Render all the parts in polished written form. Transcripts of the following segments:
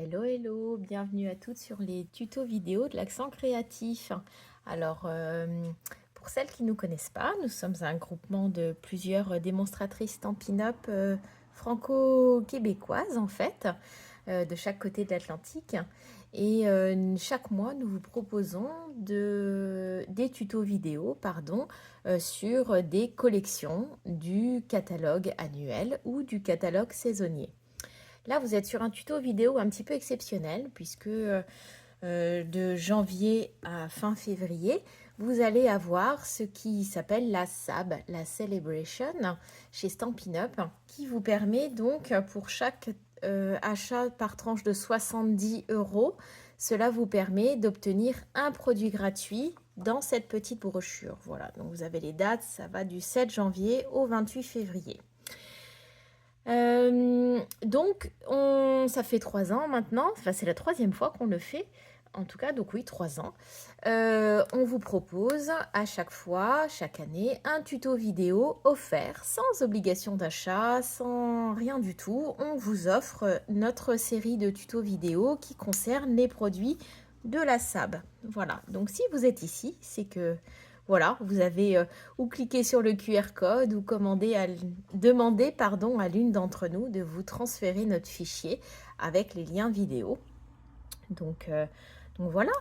Hello, hello, bienvenue à toutes sur les tutos vidéo de l'accent créatif. Alors, pour celles qui ne nous connaissent pas, nous sommes un groupement de plusieurs démonstratrices Stampin' Up franco-québécoises en fait, de chaque côté de l'Atlantique. Et chaque mois, nous vous proposons des tutos vidéo sur des collections du catalogue annuel ou du catalogue saisonnier. Là, vous êtes sur un tuto vidéo un petit peu exceptionnel puisque de janvier à fin février, vous allez avoir ce qui s'appelle la SAB, la Celebration, chez Stampin' Up, qui vous permet donc pour chaque achat par tranche de 70 euros, cela vous permet d'obtenir un produit gratuit dans cette petite brochure. Voilà, donc vous avez les dates, ça va du 7 janvier au 28 février. Ça fait 3 ans maintenant, enfin c'est la troisième fois qu'on le fait, en tout cas, donc oui, 3 ans. On vous propose à chaque fois, chaque année, un tuto vidéo offert, sans obligation d'achat, sans rien du tout. On vous offre notre série de tutos vidéo qui concerne les produits de la SAB. Voilà, donc si vous êtes ici, c'est que voilà, vous avez ou cliqué sur le QR code ou demandé à l'une d'entre nous de vous transférer notre fichier avec les liens vidéo. Donc voilà.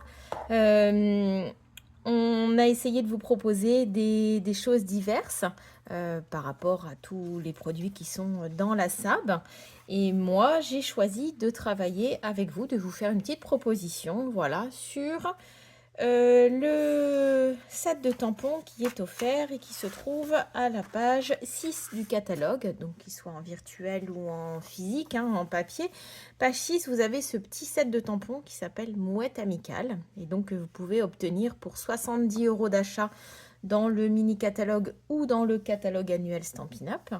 On a essayé de vous proposer des choses diverses par rapport à tous les produits qui sont dans la SAB. Et moi, j'ai choisi de travailler avec vous, de vous faire une petite proposition, voilà, sur le set de tampons qui est offert et qui se trouve à la page 6 du catalogue, donc qu'il soit en virtuel ou en physique, en papier. Page 6, vous avez ce petit set de tampons qui s'appelle Mouette Amicale et donc vous pouvez obtenir pour 70 euros d'achat dans le mini catalogue ou dans le catalogue annuel Stampin' Up.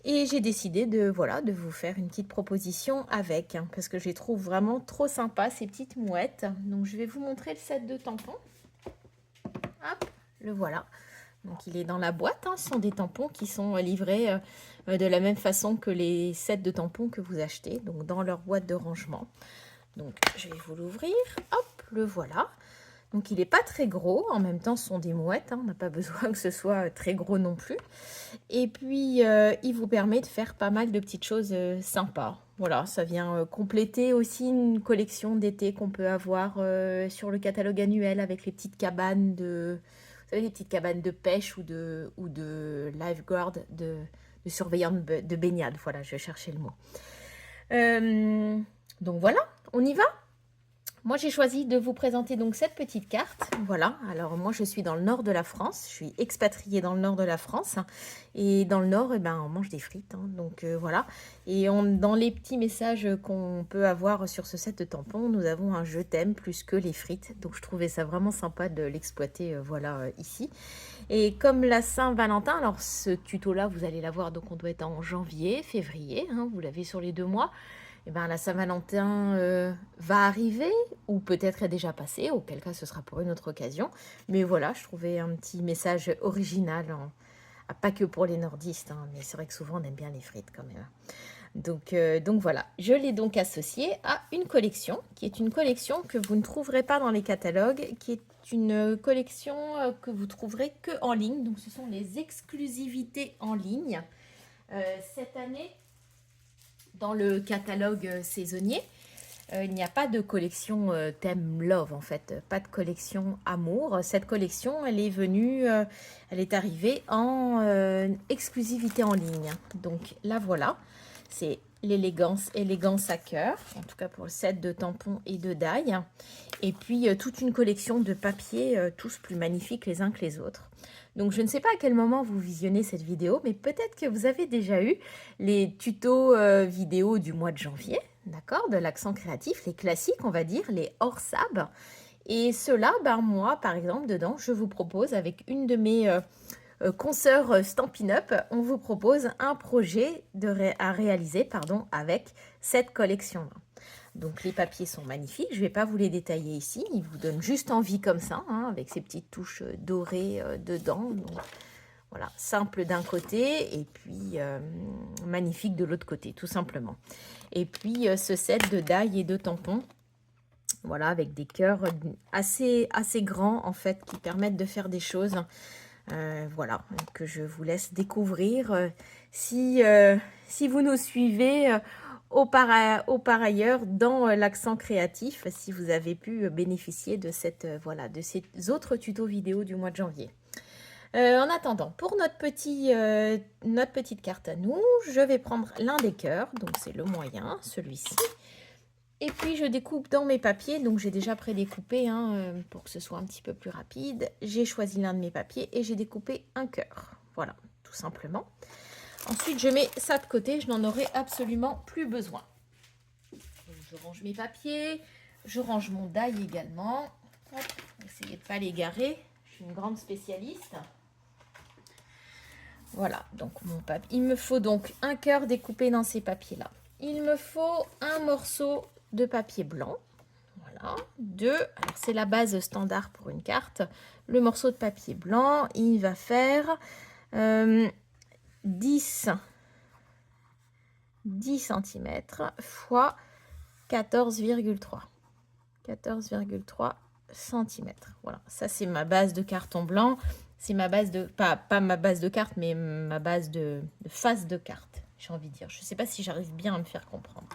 Et j'ai décidé de vous faire une petite proposition avec, parce que je les trouve vraiment trop sympas, ces petites mouettes. Donc je vais vous montrer le set de tampons. Hop, le voilà. Donc il est dans la boîte, ce sont des tampons qui sont livrés de la même façon que les sets de tampons que vous achetez, donc dans leur boîte de rangement. Donc je vais vous l'ouvrir, hop, le voilà. Donc il n'est pas très gros, en même temps ce sont des mouettes, on n'a pas besoin que ce soit très gros non plus. Et puis il vous permet de faire pas mal de petites choses sympas. Voilà, ça vient compléter aussi une collection d'été qu'on peut avoir sur le catalogue annuel avec les petites cabanes vous savez, les petites cabanes de pêche ou de lifeguard, de surveillants de baignade. Voilà, je vais chercher le mot. Donc voilà, on y va? Moi, j'ai choisi de vous présenter donc cette petite carte. Voilà, alors moi, je suis dans le nord de la France. Je suis expatriée dans le nord de la France. Et dans le nord, on mange des frites. Donc voilà. Et dans les petits messages qu'on peut avoir sur ce set de tampons, nous avons un je t'aime plus que les frites. Donc je trouvais ça vraiment sympa de l'exploiter ici. Et comme la Saint-Valentin, alors ce tuto-là, vous allez l'avoir, donc on doit être en janvier, février. Vous l'avez sur les 2 mois. La Saint-Valentin va arriver, ou peut-être est déjà passée, auquel cas ce sera pour une autre occasion. Mais voilà, je trouvais un petit message original, pas que pour les nordistes, mais c'est vrai que souvent on aime bien les frites quand même. Donc voilà, je l'ai donc associé à une collection, qui est une collection que vous ne trouverez pas dans les catalogues, qui est une collection que vous trouverez que en ligne. Donc ce sont les exclusivités en ligne. Cette année, dans le catalogue saisonnier, il n'y a pas de collection thème love en fait, pas de collection amour. Cette collection, elle est arrivée en exclusivité en ligne. Donc la voilà, c'est élégance à cœur, en tout cas pour le set de tampons et de die. Et puis toute une collection de papiers, tous plus magnifiques les uns que les autres. Donc je ne sais pas à quel moment vous visionnez cette vidéo, mais peut-être que vous avez déjà eu les tutos vidéo du mois de janvier, d'accord, de l'accent créatif, les classiques, on va dire, les hors SAB. Et ceux-là, moi, par exemple, dedans, je vous propose, avec une de mes consoeurs Stampin' Up, on vous propose un projet à réaliser avec cette collection-là. Donc les papiers sont magnifiques, je ne vais pas vous les détailler ici, ils vous donnent juste envie comme ça, avec ces petites touches dorées dedans. Donc, Voilà, simple d'un côté et puis magnifique de l'autre côté, tout simplement. Et puis ce set de die et de tampons, voilà, avec des cœurs assez grands en fait, qui permettent de faire des choses. Voilà, que je vous laisse découvrir si vous nous suivez au par ailleurs dans l'accent créatif, si vous avez pu bénéficier de voilà, de ces autres tutos vidéo du mois de janvier. En attendant, pour notre petite carte à nous, je vais prendre l'un des cœurs, donc c'est le moyen, celui-ci. Et puis je découpe dans mes papiers, donc j'ai déjà prédécoupé pour que ce soit un petit peu plus rapide. J'ai choisi l'un de mes papiers et j'ai découpé un cœur. Voilà, tout simplement. Ensuite, je mets ça de côté, je n'en aurai absolument plus besoin. Donc, je range mes papiers, je range mon die également. Hop, essayez de ne pas l'égarer, je suis une grande spécialiste. Voilà, donc mon papier. Il me faut donc un cœur découpé dans ces papiers-là. Il me faut un morceau de papier blanc. Voilà, alors c'est la base standard pour une carte. Le morceau de papier blanc, il va faire 10 cm fois 14,3 cm. Voilà, ça c'est ma base de carton blanc. C'est ma base de, pas ma base de carte, mais ma base de face de carte, j'ai envie de dire. Je ne sais pas si j'arrive bien à me faire comprendre.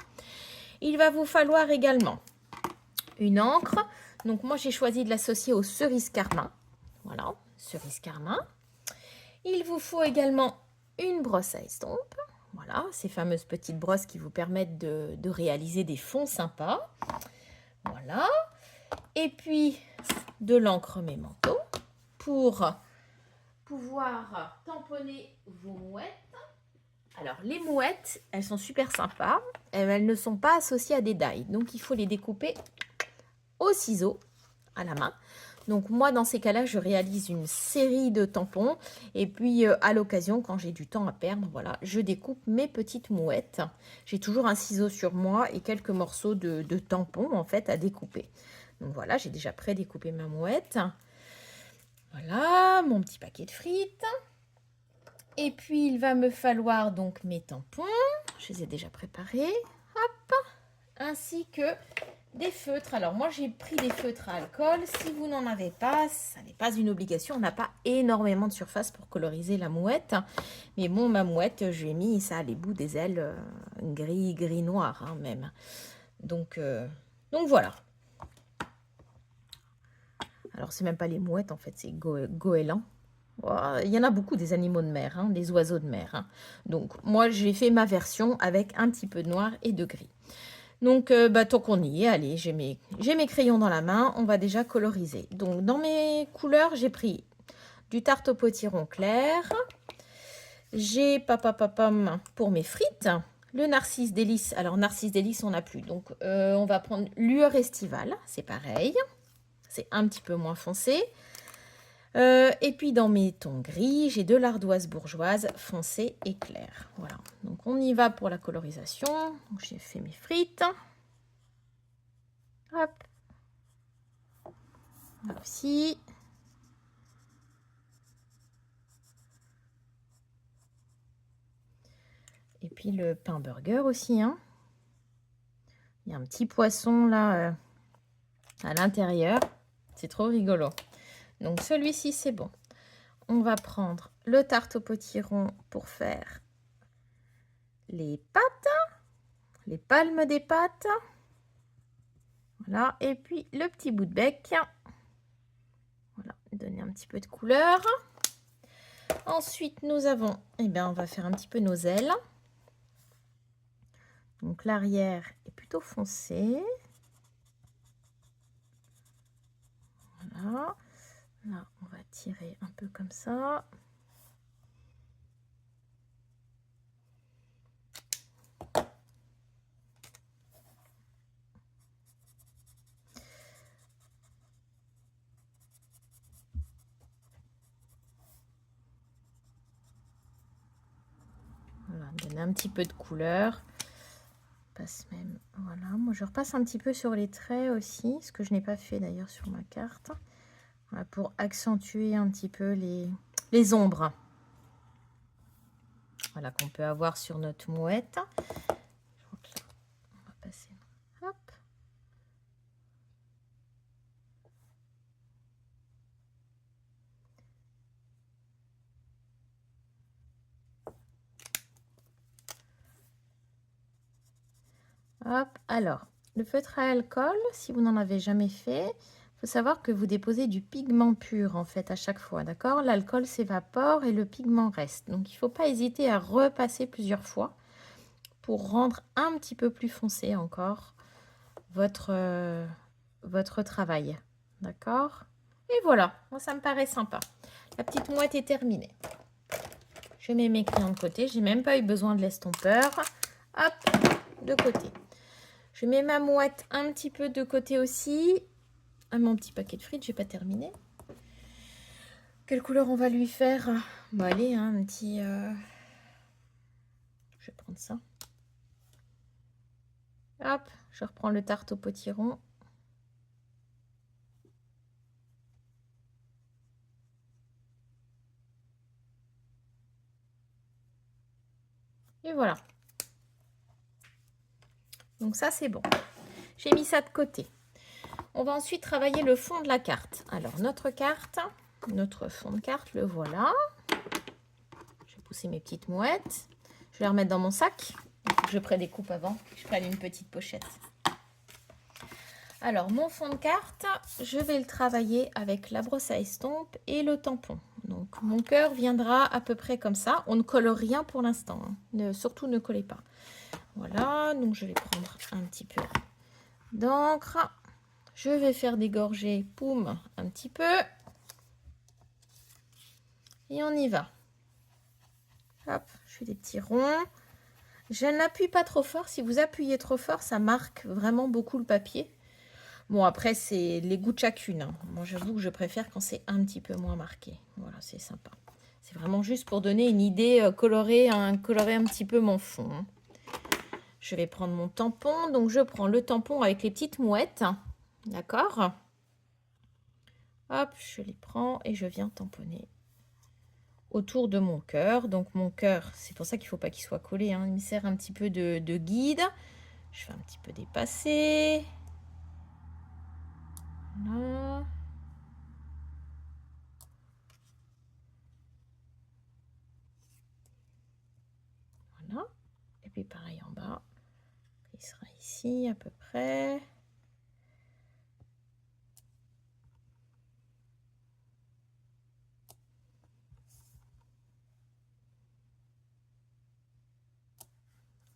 Il va vous falloir également une encre. Donc moi j'ai choisi de l'associer au cerise carmin. Voilà, cerise carmin. Il vous faut également une brosse à estompe. Voilà, ces fameuses petites brosses qui vous permettent de réaliser des fonds sympas. Voilà. Et puis de l'encre mémento pour pouvoir tamponner vos mouettes. Alors les mouettes, elles sont super sympas. Elles ne sont pas associées à des die. Donc il faut les découper au ciseau à la main. Donc moi dans ces cas-là, je réalise une série de tampons et puis à l'occasion, quand j'ai du temps à perdre, voilà, je découpe mes petites mouettes. J'ai toujours un ciseau sur moi et quelques morceaux de tampons en fait à découper. Donc voilà, j'ai déjà pré-découpé ma mouette. Voilà, mon petit paquet de frites. Et puis il va me falloir donc mes tampons. Je les ai déjà préparés. Hop, ainsi que des feutres. Alors moi j'ai pris des feutres à alcool. Si vous n'en avez pas, ça n'est pas une obligation. On n'a pas énormément de surface pour coloriser la mouette. Mais bon, ma mouette, je lui ai mis ça les bouts des ailes gris noir même. Donc voilà. Alors c'est même pas les mouettes en fait, c'est goélands. Il y en a beaucoup des animaux de mer, des oiseaux de mer. Donc moi j'ai fait ma version avec un petit peu de noir et de gris. Donc, tant qu'on y est, allez, j'ai mes crayons dans la main, on va déjà coloriser. Donc, dans mes couleurs, j'ai pris du tarte au potiron clair. J'ai papapapam pour mes frites, le Narcisse Délice. Alors, Narcisse Délice, on n'a plus. Donc, on va prendre lueur estivale, c'est pareil. C'est un petit peu moins foncé. Et puis, dans mes tons gris, j'ai de l'ardoise bourgeoise foncée et claire. Voilà, donc on y va pour la colorisation. J'ai fait mes frites. Hop. Là aussi. Et puis le pain burger aussi. Il y a un petit poisson là à l'intérieur. C'est trop rigolo. Donc celui-ci, c'est bon. On va prendre le tarte au potiron pour faire les pâtes, les palmes des pâtes. Voilà. Et puis le petit bout de bec. Voilà, donner un petit peu de couleur. Ensuite, nous avons, on va faire un petit peu nos ailes. Donc l'arrière est plutôt foncé. Voilà. Là, on va tirer un peu comme ça. Voilà, donner un petit peu de couleur. Passe même, voilà, moi je repasse un petit peu sur les traits aussi, ce que je n'ai pas fait d'ailleurs sur ma carte. Voilà, pour accentuer un petit peu les ombres. voilà, qu'on peut avoir sur notre mouette. Donc là, on va passer. Hop. Hop, alors, le feutre à alcool, si vous n'en avez jamais fait, il faut savoir que vous déposez du pigment pur en fait à chaque fois, d'accord? L'alcool s'évapore et le pigment reste. Donc, il ne faut pas hésiter à repasser plusieurs fois pour rendre un petit peu plus foncé encore votre travail, d'accord? Et voilà, moi ça me paraît sympa. La petite mouette est terminée. Je mets mes crayons de côté, j'ai même pas eu besoin de l'estompeur. Hop, de côté. Je mets ma mouette un petit peu de côté aussi. Ah, mon petit paquet de frites, j'ai pas terminé. Quelle couleur on va lui faire? Bon, allez, hein, un petit... Je vais prendre ça. Hop, je reprends le tarte au potiron. Et voilà. Donc ça, c'est bon. J'ai mis ça de côté. On va ensuite travailler le fond de la carte. Alors, notre carte, notre fond de carte, le voilà. Je vais pousser mes petites mouettes. Je vais les remettre dans mon sac. Je prédécoupe avant. Je prenne une petite pochette. Alors, mon fond de carte, je vais le travailler avec la brosse à estompe et le tampon. Donc, mon cœur viendra à peu près comme ça. On ne colle rien pour l'instant. Hein. Surtout, ne collez pas. Voilà, donc je vais prendre un petit peu d'encre. Je vais faire dégorger, poum, un petit peu. Et on y va. Hop, je fais des petits ronds. Je n'appuie pas trop fort. Si vous appuyez trop fort, ça marque vraiment beaucoup le papier. Bon, après, c'est les goûts de chacune. Hein. Moi, j'avoue que je préfère quand c'est un petit peu moins marqué. Voilà, c'est sympa. C'est vraiment juste pour donner une idée, colorer un petit peu mon fond. Hein. Je vais prendre mon tampon. Donc, je prends le tampon avec les petites mouettes. D'accord? Hop, je les prends et je viens tamponner autour de mon cœur. Donc, mon cœur, c'est pour ça qu'il ne faut pas qu'il soit collé. Hein. Il me sert un petit peu de guide. Je fais un petit peu dépasser. Voilà. Voilà. Et puis, pareil en bas. Il sera ici à peu près.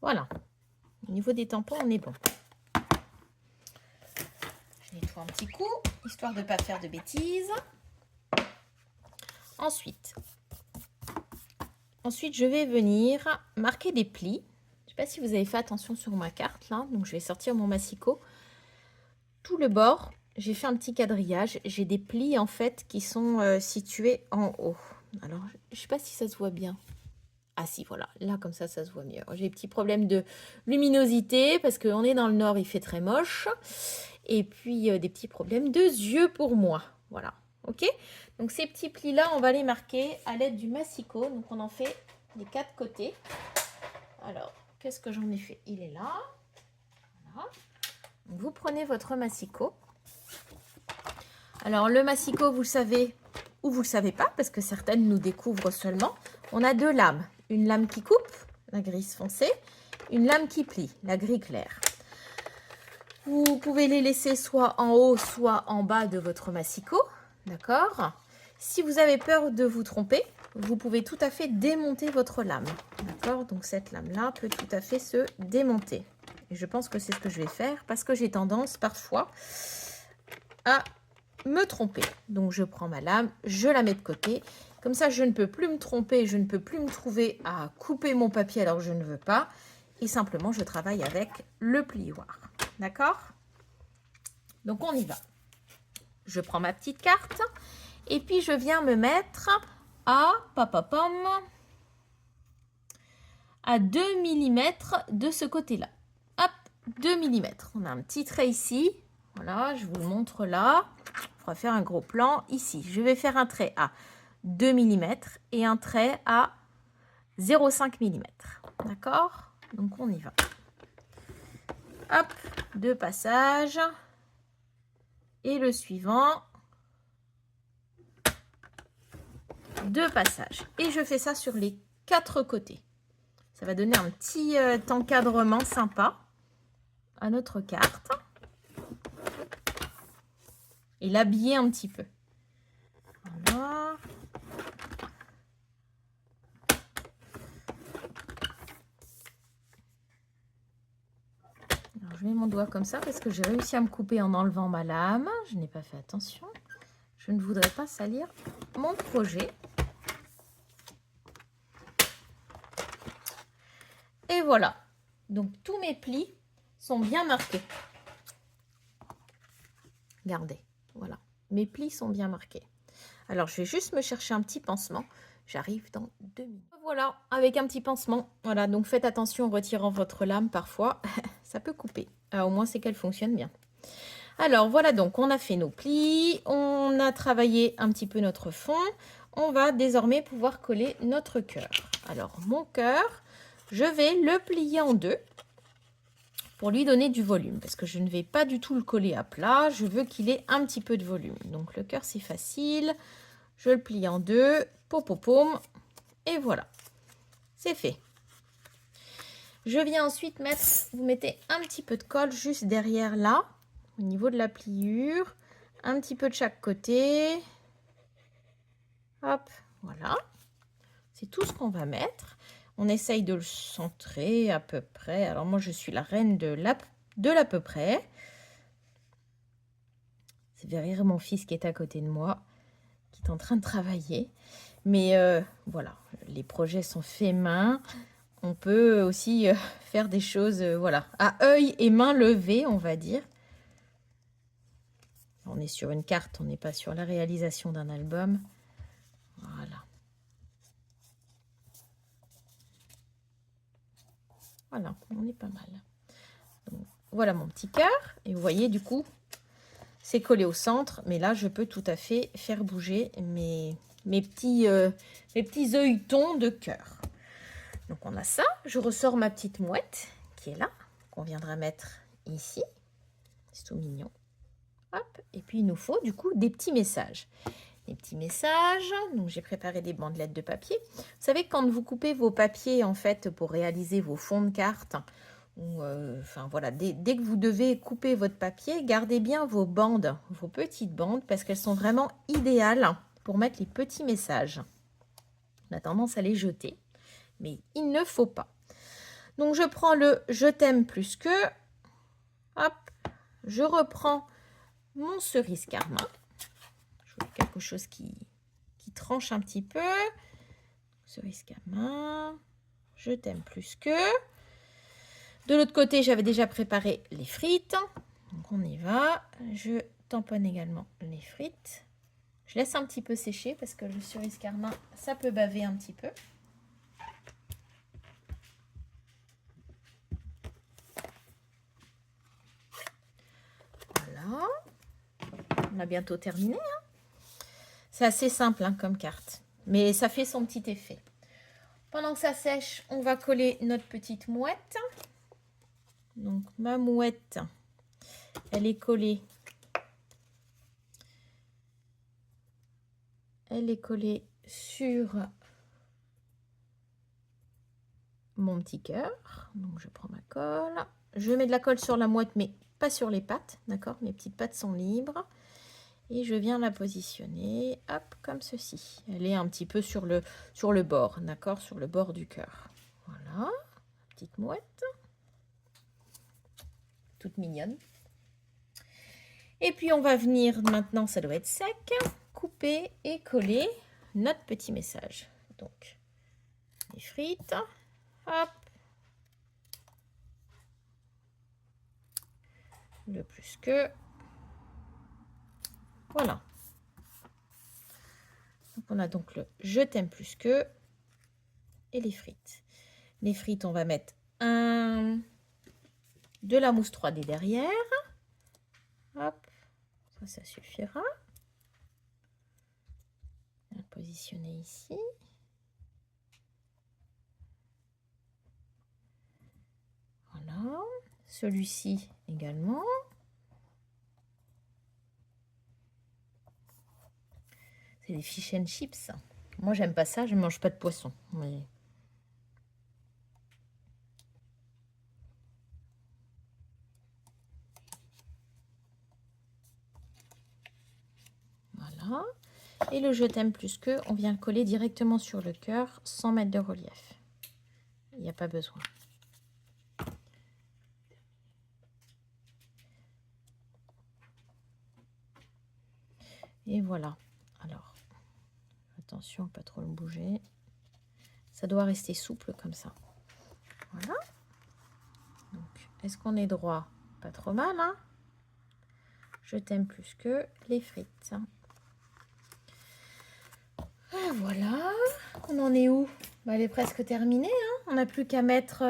Voilà. Au niveau des tampons, on est bon. Je nettoie un petit coup, histoire de ne pas faire de bêtises. Ensuite, je vais venir marquer des plis. Je ne sais pas si vous avez fait attention sur ma carte, là. Donc, je vais sortir mon massicot. Tout le bord, j'ai fait un petit quadrillage. J'ai des plis, en fait, qui sont situés en haut. Alors, je ne sais pas si ça se voit bien. Ah si, voilà, là comme ça se voit mieux. J'ai des petits problèmes de luminosité parce qu'on est dans le nord, il fait très moche. Et puis des petits problèmes de yeux pour moi. Voilà, ok? Donc ces petits plis-là, on va les marquer à l'aide du massicot. Donc on en fait les 4 côtés. Alors, qu'est-ce que j'en ai fait? Il est là. Voilà. Donc, vous prenez votre massicot. Alors le massicot, vous le savez ou vous ne le savez pas parce que certaines nous découvrent seulement. On a 2 lames. Une lame qui coupe, la grise foncée, une lame qui plie, la gris clair. Vous pouvez les laisser soit en haut, soit en bas de votre massicot, d'accord? Si vous avez peur de vous tromper, vous pouvez tout à fait démonter votre lame, d'accord? Donc cette lame-là peut tout à fait se démonter. Et je pense que c'est ce que je vais faire parce que j'ai tendance parfois à me tromper. Donc je prends ma lame, je la mets de côté. Comme ça, je ne peux plus me tromper, je ne peux plus me trouver à couper mon papier alors que je ne veux pas. Et simplement, je travaille avec le plioir. D'accord? Donc, on y va. Je prends ma petite carte et puis je viens me mettre à 2 mm de ce côté-là. Hop, 2 mm. On a un petit trait ici. Voilà, je vous le montre là. On va faire un gros plan ici. Je vais faire un trait à 2 mm et un trait à 0,5 mm. D'accord? Donc on y va. Hop, 2 passages. Et le suivant, 2 passages. Et je fais ça sur les 4 côtés. Ça va donner un petit encadrement sympa à notre carte. Et l'habiller un petit peu. Voilà. Alors, je mets mon doigt comme ça parce que j'ai réussi à me couper en enlevant ma lame. Je n'ai pas fait attention. Je ne voudrais pas salir mon projet. Et voilà. Donc, tous mes plis sont bien marqués. Regardez. Voilà. Mes plis sont bien marqués. Alors, je vais juste me chercher un petit pansement. J'arrive dans 2 minutes. Voilà, avec un petit pansement. Voilà, donc faites attention en retirant votre lame parfois. Ça peut couper. Au moins, c'est qu'elle fonctionne bien. Alors, voilà donc, on a fait nos plis. On a travaillé un petit peu notre fond. On va désormais pouvoir coller notre cœur. Alors, mon cœur, je vais le plier en 2 pour lui donner du volume. Parce que je ne vais pas du tout le coller à plat. Je veux qu'il ait un petit peu de volume. Donc, le cœur, c'est facile. Je le plie en 2. Pom. Et voilà. C'est fait. Je viens ensuite mettre, vous mettez un petit peu de colle juste derrière là, au niveau de la pliure. Un petit peu de chaque côté. Hop, voilà. C'est tout ce qu'on va mettre. On essaye de le centrer à peu près. Alors moi, je suis la reine de l'à peu près. C'est rire mon fils qui est à côté de moi, qui est en train de travailler. Mais voilà, les projets sont faits main. On peut aussi faire des choses voilà, à œil et main levée, on va dire. On est sur une carte, on n'est pas sur la réalisation d'un album. Voilà. Voilà, on est pas mal. Donc, voilà mon petit cœur. Et vous voyez, du coup, c'est collé au centre. Mais là, je peux tout à fait faire bouger mes petits œilletons de cœur. Donc, on a ça. Je ressors ma petite mouette qui est là, qu'on viendra mettre ici. C'est tout mignon. Hop. Et puis, il nous faut, du coup, des petits messages. Des petits messages. Donc, j'ai préparé des bandelettes de papier. Vous savez, quand vous coupez vos papiers, en fait, pour réaliser vos fonds de cartes, ou, enfin, voilà, dès que vous devez couper votre papier, gardez bien vos bandes, vos petites bandes, parce qu'elles sont vraiment idéales pour mettre les petits messages. On a tendance à les jeter, mais il ne faut pas. Donc, je prends le « Je t'aime plus que ». Hop, je reprends mon cerise carmin. Quelque chose qui tranche un petit peu. Cerise carmin, je t'aime plus que. De l'autre côté, j'avais déjà préparé les frites. Donc on y va. Je tamponne également les frites. Je laisse un petit peu sécher parce que le cerise carmin, ça peut baver un petit peu. Voilà. On a bientôt terminé. Hein. C'est assez simple hein, comme carte. Mais ça fait son petit effet. Pendant que ça sèche, on va coller notre petite mouette. Donc ma mouette, elle est collée. Elle est collée sur mon petit cœur. Donc je prends ma colle. Je mets de la colle sur la mouette, mais pas sur les pattes. D'accord? Mes petites pattes sont libres. Et je viens la positionner, hop, comme ceci. Elle est un petit peu sur le bord, d'accord? Sur le bord du cœur. Voilà, petite mouette. Toute mignonne. Et puis, on va venir, maintenant, ça doit être sec, couper et coller notre petit message. Donc, les frites, hop. Le plus que. Voilà. Donc, on a donc le « Je t'aime plus que » et les frites. Les frites, on va mettre de la mousse 3D derrière. Hop, ça suffira. On va positionner ici. Voilà. Celui-ci également. C'est des fish and chips. Moi, j'aime pas ça, je ne mange pas de poisson. Mais... Voilà. Et le je t'aime plus que, on vient le coller directement sur le cœur sans mettre de relief. Il n'y a pas besoin. Et voilà. Alors, attention, pas trop le bouger. Ça doit rester souple comme ça. Voilà. Donc, est-ce qu'on est droit? Pas trop mal, hein? Je t'aime plus que les frites. Ah, voilà. On en est où? Bah, elle est presque terminée, hein. On n'a plus qu'à mettre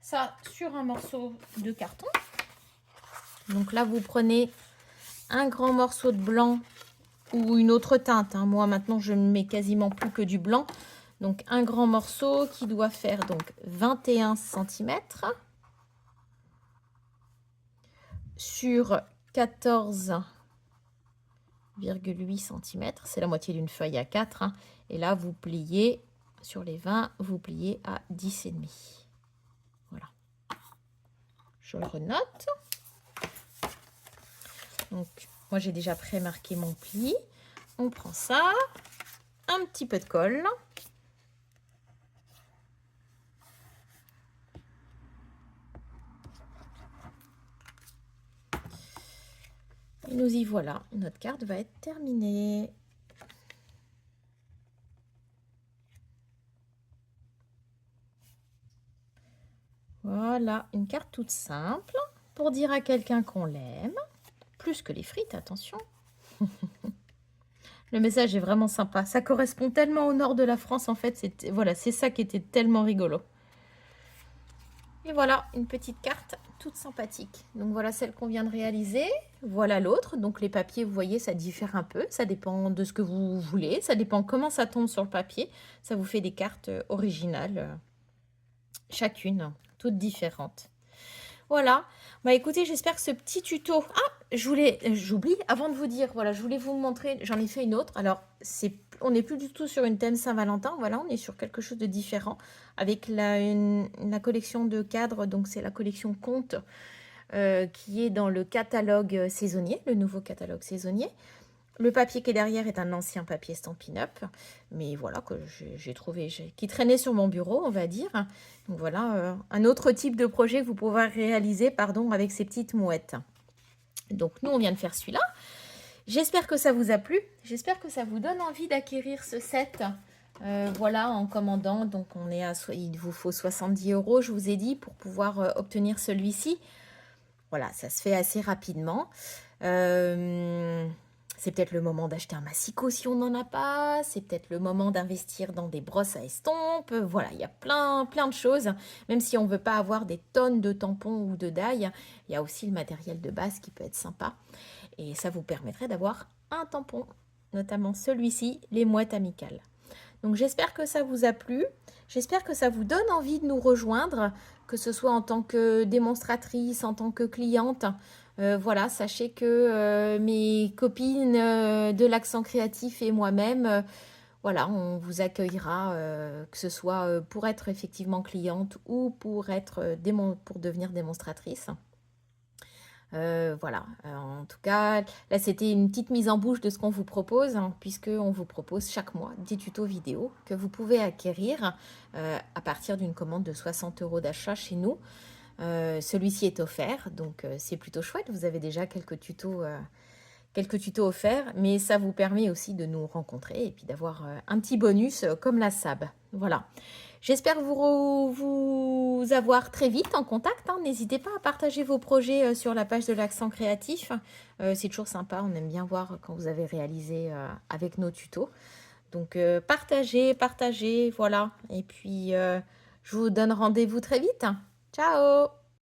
ça sur un morceau de carton. Donc là, vous prenez un grand morceau de blanc ou une autre teinte, hein. Moi, maintenant, je ne mets quasiment plus que du blanc. Donc, un grand morceau qui doit faire donc 21 cm sur 14,8 cm. C'est la moitié d'une feuille à 4. Hein. Et là, vous pliez sur les 20, vous pliez à 10,5. Voilà. Je le renote. Donc, moi, j'ai déjà pré-marqué mon pli. On prend ça, un petit peu de colle. Et nous y voilà, notre carte va être terminée. Voilà, une carte toute simple pour dire à quelqu'un qu'on l'aime. Plus que les frites, attention. Le message est vraiment sympa. Ça correspond tellement au nord de la France, en fait. Voilà, c'est ça qui était tellement rigolo. Et voilà, une petite carte toute sympathique. Donc voilà celle qu'on vient de réaliser. Voilà l'autre. Donc les papiers, vous voyez, ça diffère un peu. Ça dépend de ce que vous voulez. Ça dépend comment ça tombe sur le papier. Ça vous fait des cartes originales. Chacune, toutes différentes. Voilà. Bah écoutez, j'espère que ce petit tuto... Ah, j'oublie, avant de vous dire, voilà, je voulais vous montrer, j'en ai fait une autre. Alors, on n'est plus du tout sur une thème Saint-Valentin, voilà, on est sur quelque chose de différent avec la collection de cadres, donc c'est la collection Conte qui est dans le catalogue saisonnier, le nouveau catalogue saisonnier. Le papier qui est derrière est un ancien papier Stampin' Up, mais voilà, que j'ai trouvé, qui traînait sur mon bureau, on va dire. Donc voilà, un autre type de projet que vous pouvez réaliser, pardon, avec ces petites mouettes. Donc nous, on vient de faire celui-là. J'espère que ça vous a plu. J'espère que ça vous donne envie d'acquérir ce set. Voilà, en commandant, donc il vous faut 70 €, je vous ai dit, pour pouvoir obtenir celui-ci. Voilà, ça se fait assez rapidement. C'est peut-être le moment d'acheter un massicot si on n'en a pas. C'est peut-être le moment d'investir dans des brosses à estompe. Voilà, il y a plein de choses. Même si on ne veut pas avoir des tonnes de tampons ou de die, il y a aussi le matériel de base qui peut être sympa. Et ça vous permettrait d'avoir un tampon, notamment celui-ci, les mouettes amicales. Donc j'espère que ça vous a plu. J'espère que ça vous donne envie de nous rejoindre, que ce soit en tant que démonstratrice, en tant que cliente. Voilà, sachez que mes copines de l'Accent Créatif et moi-même, voilà, on vous accueillera, que ce soit pour être effectivement cliente ou pour devenir démonstratrice. Voilà, en tout cas, là c'était une petite mise en bouche de ce qu'on vous propose, hein, puisqu'on vous propose chaque mois des tutos vidéo que vous pouvez acquérir à partir d'une commande de 60 € d'achat chez nous. Celui-ci est offert, donc c'est plutôt chouette. Vous avez déjà quelques tutos offerts, mais ça vous permet aussi de nous rencontrer et puis d'avoir un petit bonus comme la SAB. Voilà. J'espère vous avoir très vite en contact. Hein. N'hésitez pas à partager vos projets sur la page de l'Accent Créatif. C'est toujours sympa, on aime bien voir quand vous avez réalisé avec nos tutos. Donc partagez, voilà. Et puis je vous donne rendez-vous très vite. Ciao!